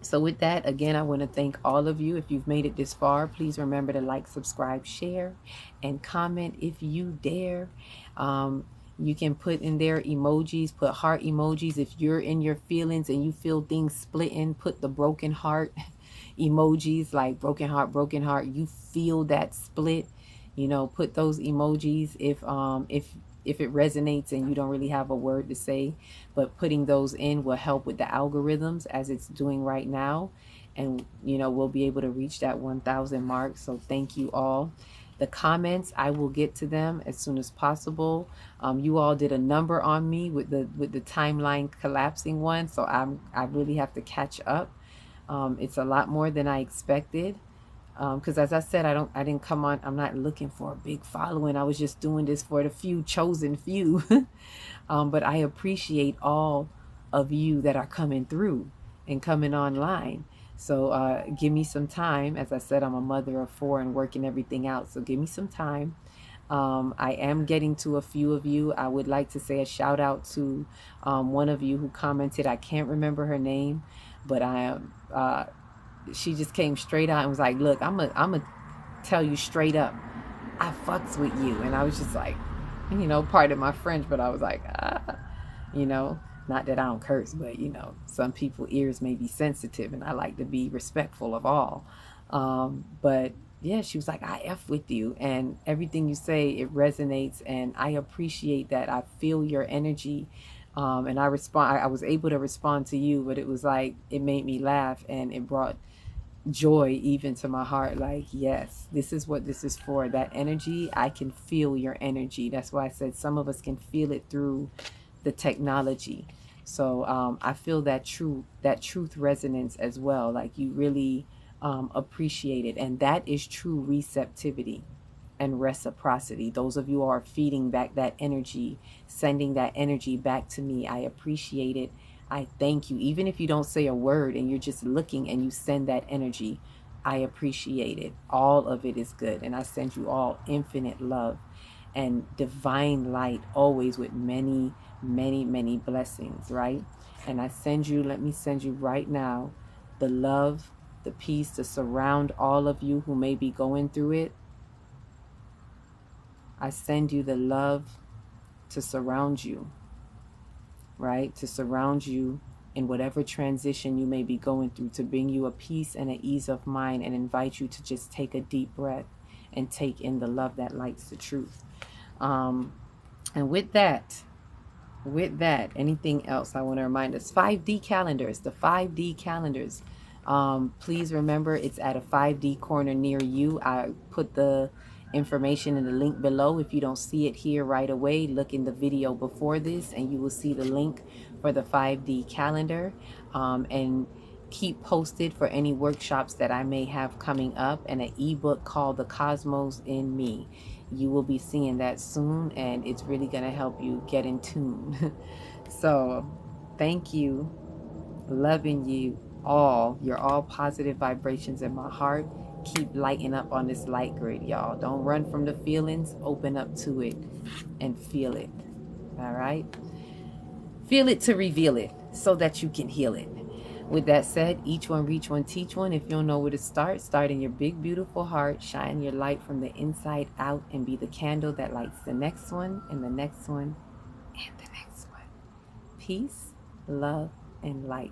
So with that, again, I want to thank all of you. If you've made it this far, please remember to like, subscribe, share, and comment if you dare. You can put in there emojis, put heart emojis. If you're in your feelings and you feel things splitting, put the broken heart emojis, like broken heart. You feel that split, put those emojis if it resonates and you don't really have a word to say, but putting those in will help with the algorithms as it's doing right now. And, we'll be able to reach that 1,000 mark. So thank you all. The comments, I will get to them as soon as possible. You all did a number on me with the timeline collapsing one. So I really have to catch up. It's a lot more than I expected. Because as I said, I didn't come on. I'm not looking for a big following. I was just doing this for the few chosen few. But I appreciate all of you that are coming through and coming online. So give me some time. As I said, I'm a mother of 4 and working everything out. So give me some time. I am getting to a few of you. I would like to say a shout out to one of you who commented. I can't remember her name, but she just came straight out and was like, look, I'm a tell you straight up, I fucks with you. And I was just like, pardon my French, but I was like, not that I don't curse, but some people's ears may be sensitive and I like to be respectful of all. But yeah, she was like, I F with you, and everything you say, it resonates, and I appreciate that. I feel your energy. And I was able to respond to you, but it was like, it made me laugh and it brought joy even to my heart. Like, yes, this is what this is for. That energy, I can feel your energy. That's why I said some of us can feel it through the technology. So I feel that truth resonance as well. Like, you really appreciate it, and that is true receptivity and reciprocity. Those of you who are feeding back that energy, sending that energy back to me, I appreciate it. I thank you. Even if you don't say a word and you're just looking and you send that energy, I appreciate it. All of it is good. And I send you all infinite love and divine light, always with many, many, many blessings, right? And let me send you right now the love, the peace to surround all of you who may be going through it. I send you the love to surround you, right? To surround you in whatever transition you may be going through, to bring you a peace and an ease of mind, and invite you to just take a deep breath and take in the love that lights the truth. And with that, anything else I want to remind us, 5D calendars, the 5D calendars. Please remember, it's at a 5D corner near you. I put the information in the link below. If you don't see it here right away, look in the video before this and you will see the link for the 5D calendar. And keep posted for any workshops that I may have coming up, and an ebook called The Cosmos in Me. You will be seeing that soon, and it's really going to help you get in tune. So thank you. Loving you all. You're all positive vibrations in my heart. Keep lighting up on this light grid, y'all. Don't run from the feelings. Open up to it and feel it. All right? Feel it to reveal it so that you can heal it. With that said, each one reach one, teach one. If you don't know where to start in your big, beautiful heart. Shine your light from the inside out and be the candle that lights the next one and the next one and the next one. Peace, love, and light.